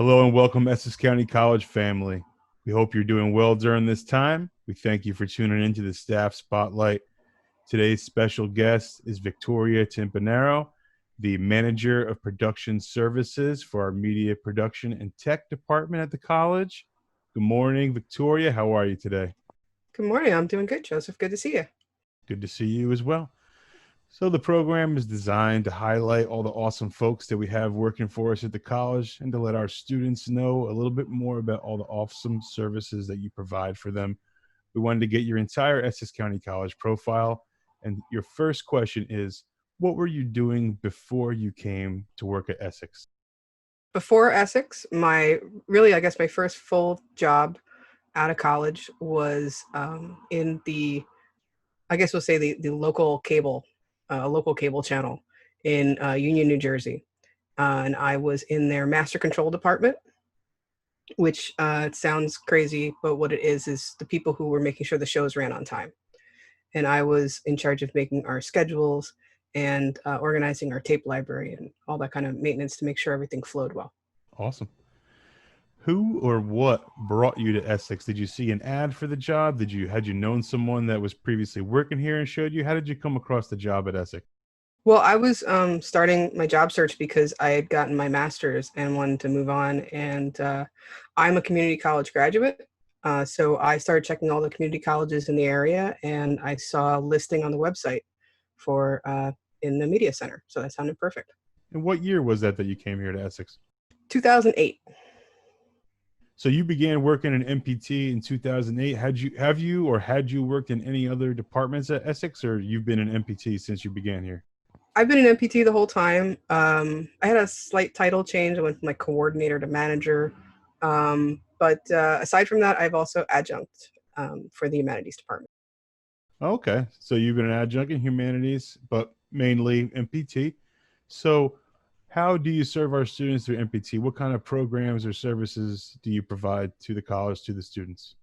Hello and welcome, Essex County College family. We hope you're doing well during this time. We thank you for tuning into the Staff Spotlight. Today's special guest is Victoria Timpanaro, the Manager of Production Services for our Media Production and Tech Department at the college. Good morning, Victoria. How are you today? Good morning. I'm doing good, Joseph. Good to see you. Good to see you as well. So the program is designed to highlight all the awesome folks that we have working for us at the college and to let our students know a little bit more about all the awesome services that you provide for them. We wanted to get your entire Essex County College profile. And your first question is, what were you doing before you came to work at Essex? Before Essex, my first full job out of college was in the, the local cable channel in Union, New Jersey. And I was in their master control department, which sounds crazy, but what it is the people who were making sure the shows ran on time. And I was in charge of making our schedules and organizing our tape library and all that kind of maintenance to make sure everything flowed well. Awesome. Who or what brought you to Essex? Did you see an ad for the job? Had you known someone that was previously working here and showed you? How did you come across the job at Essex? Well, I was starting my job search because I had gotten my master's and wanted to move on. And I'm a community college graduate. So I started checking all the community colleges in the area, and I saw a listing on the website for in the media center. So that sounded perfect. And what year was that you came here to Essex? 2008. So you began working in MPT in 2008. Had you worked in any other departments at Essex, or you've been in MPT since you began here? I've been in MPT the whole time. I had a slight title change. I went from like coordinator to manager. But aside from that, I've also adjunct for the humanities department. Okay. So you've been an adjunct in humanities, but mainly MPT. So how do you serve our students through MPT? What kind of programs or services do you provide to the college, to the students?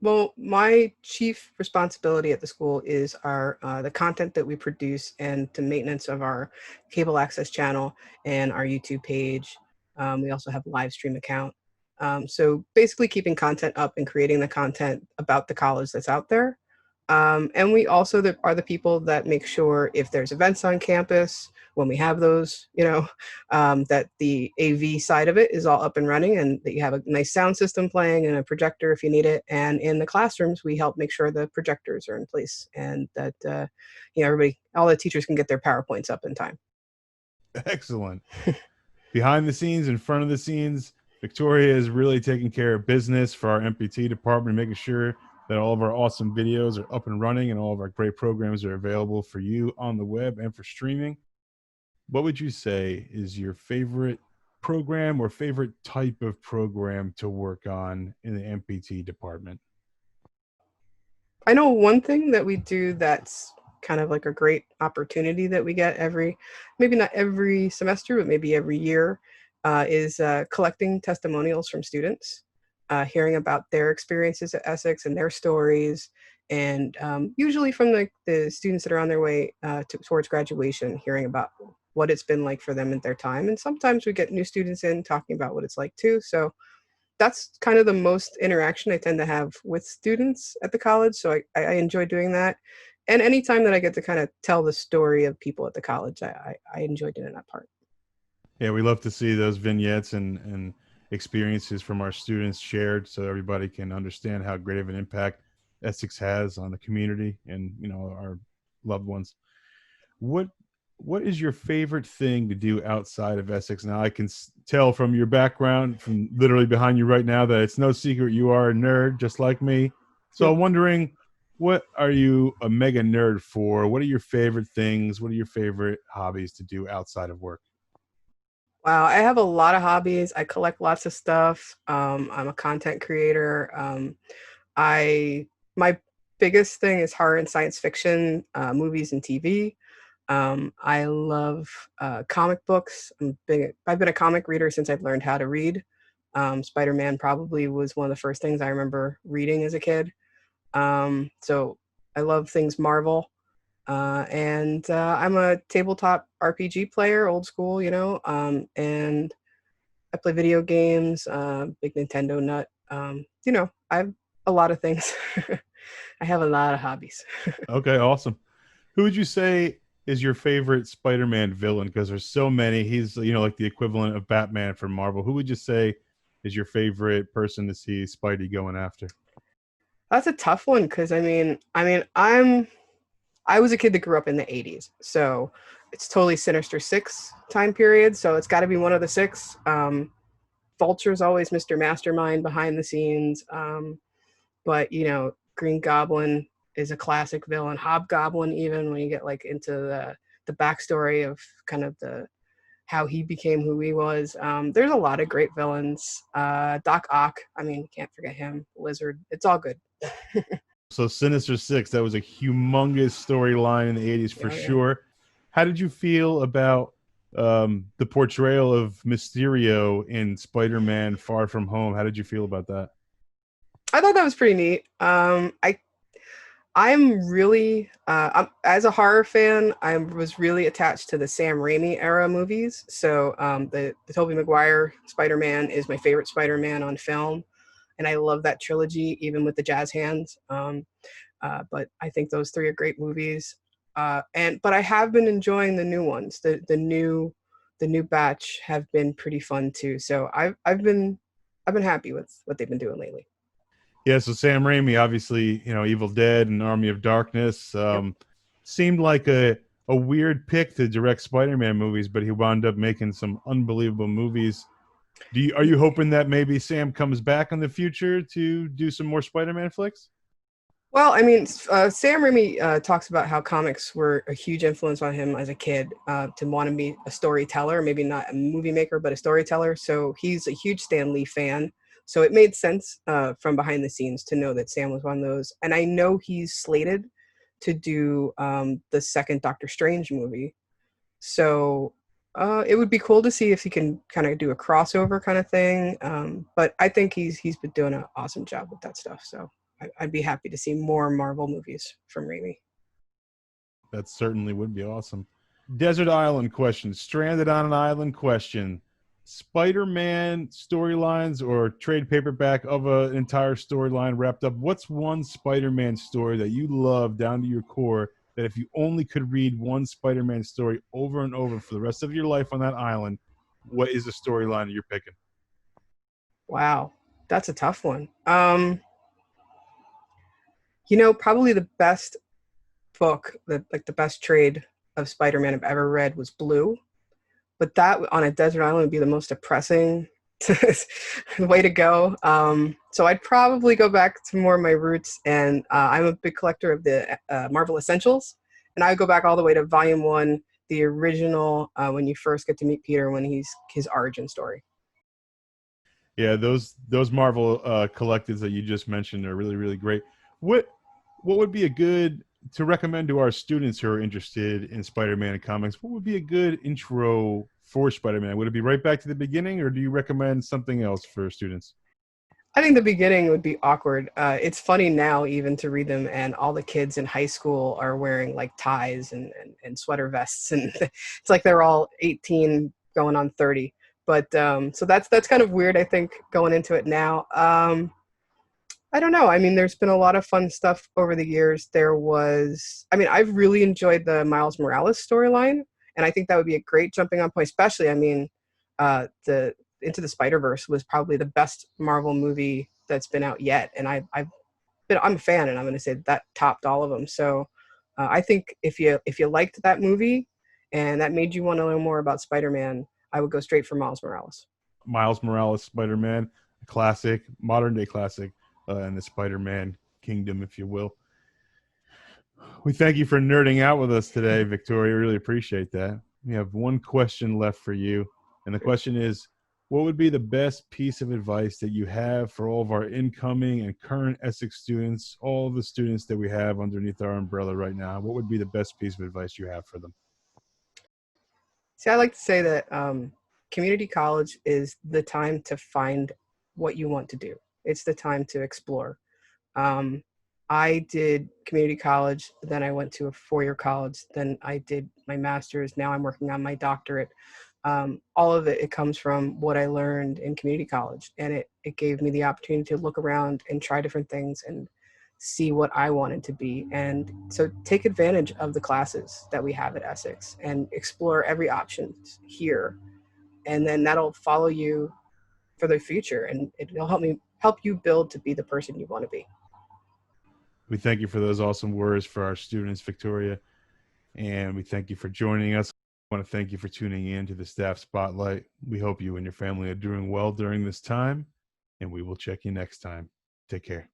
Well, my chief responsibility at the school is our the content that we produce and the maintenance of our cable access channel and our YouTube page. We also have a live stream account. So basically keeping content up and creating the content about the college that's out there. And we also are the people that make sure if there's events on campus, when we have those, that the AV side of it is all up and running and that you have a nice sound system playing and a projector if you need it. And in the classrooms, we help make sure the projectors are in place and that, all the teachers can get their PowerPoints up in time. Excellent. Behind the scenes, in front of the scenes, Victoria is really taking care of business for our MPT department, making sure that all of our awesome videos are up and running and all of our great programs are available for you on the web and for streaming. What would you say is your favorite program or favorite type of program to work on in the MPT department? I know one thing that we do that's kind of like a great opportunity that we get maybe not every semester, but maybe every year, is collecting testimonials from students, hearing about their experiences at Essex and their stories, and usually from the students that are on their way towards graduation, hearing about what it's been like for them at their time. And sometimes we get new students in talking about what it's like too. So that's kind of the most interaction I tend to have with students at the college. So I enjoy doing that. And anytime that I get to kind of tell the story of people at the college, I enjoy doing that part. Yeah, we love to see those vignettes and experiences from our students shared so everybody can understand how great of an impact Essex has on the community and our loved ones. What is your favorite thing to do outside of Essex? Now, I can tell from your background, from literally behind you right now, that it's no secret you are a nerd just like me. So I'm wondering, what are you a mega nerd for? What are your favorite things? What are your favorite hobbies to do outside of work? Wow, I have a lot of hobbies. I collect lots of stuff. I'm a content creator. I my biggest thing is horror and science fiction, movies and TV. I love comic books. I've been a comic reader since I've learned how to read. Spider-Man probably was one of the first things I remember reading as a kid. So I love things Marvel. And I'm a tabletop RPG player, old school, and I play video games, big Nintendo nut. I have a lot of things. I have a lot of hobbies. Okay, awesome. Who would you say is your favorite Spider-Man villain? Because there's so many. He's like the equivalent of Batman for Marvel. Who would you say is your favorite person to see Spidey going after? That's a tough one because I was a kid that grew up in the '80s, so it's totally Sinister Six time period. So it's got to be one of the six. Vulture's always Mr. Mastermind behind the scenes, but Green Goblin is a classic villain. Hobgoblin, even when you get like into the backstory of kind of the how he became who he was. There's a lot of great villains. Doc Ock, I mean, can't forget him. Lizard, it's all good. So Sinister Six, that was a humongous storyline in the '80s for Oh, yeah. sure. How did you feel about the portrayal of Mysterio in Spider-Man: Far From Home? How did you feel about that? I thought that was pretty neat. I'm really, as a horror fan, I was really attached to the Sam Raimi era movies. So the Tobey Maguire Spider-Man is my favorite Spider-Man on film, and I love that trilogy, even with the jazz hands. But I think those three are great movies. But I have been enjoying the new ones. The new batch have been pretty fun too. So I've been happy with what they've been doing lately. Yeah, so Sam Raimi, obviously, Evil Dead and Army of Darkness, Yep. seemed like a weird pick to direct Spider-Man movies, but he wound up making some unbelievable movies. Are you hoping that maybe Sam comes back in the future to do some more Spider-Man flicks? Well, I mean, Sam Raimi talks about how comics were a huge influence on him as a kid to want to be a storyteller, maybe not a movie maker, but a storyteller. So he's a huge Stan Lee fan. So it made sense from behind the scenes to know that Sam was one of those. And I know he's slated to do the second Doctor Strange movie. So it would be cool to see if he can kind of do a crossover kind of thing. But I think he's been doing an awesome job with that stuff. So I'd be happy to see more Marvel movies from Raimi. That certainly would be awesome. Desert Island Question, Stranded on an Island Question. Spider-Man storylines or trade paperback of an entire storyline wrapped up. What's one Spider-Man story that you love down to your core that if you only could read one Spider-Man story over and over for the rest of your life on that island, what is the storyline you're picking? Wow, that's a tough one. Probably the best book, the best trade of Spider-Man I've ever read was Blue. But that on a desert island would be the most depressing way to go. So I'd probably go back to more of my roots, and I'm a big collector of the Marvel Essentials, and I would go back all the way to Volume One, the original, when you first get to meet Peter when he's his origin story. Yeah, those Marvel collectives that you just mentioned are really really great. What what would be a good to recommend to our students who are interested in Spider-Man comics? What would be a good intro for Spider-Man? Would it be right back to the beginning, or do you recommend something else for students? I think the beginning would be awkward. It's funny now even to read them, and all the kids in high school are wearing like ties and sweater vests, and it's like they're all 18 going on 30. But so that's kind of weird, I think, going into it now. I don't know. I mean, there's been a lot of fun stuff over the years. I've really enjoyed the Miles Morales storyline, and I think that would be a great jumping on point. Especially, the Into the Spider Verse was probably the best Marvel movie that's been out yet, and I'm a fan, and I'm going to say that topped all of them. So, I think if you liked that movie, and that made you want to learn more about Spider-Man, I would go straight for Miles Morales. Miles Morales, Spider-Man, a classic, modern day classic, in the Spider-Man kingdom, if you will. We thank you for nerding out with us today, Victoria. Really appreciate that. We have one question left for you. And the question is, what would be the best piece of advice that you have for all of our incoming and current Essex students, all of the students that we have underneath our umbrella right now? What would be the best piece of advice you have for them? See, I like to say that community college is the time to find what you want to do. It's the time to explore. Um, I did community college, then I went to a four-year college, then I did my master's. Now I'm working on my doctorate. All of it comes from what I learned in community college, and it gave me the opportunity to look around and try different things and see what I wanted to be. And so take advantage of the classes that we have at Essex and explore every option here, and then that'll follow you for the future, and it'll help you build to be the person you want to be. We thank you for those awesome words for our students, Victoria, and we thank you for joining us. I want to thank you for tuning in to the Staff Spotlight. We hope you and your family are doing well during this time, and we will check you next time. Take care.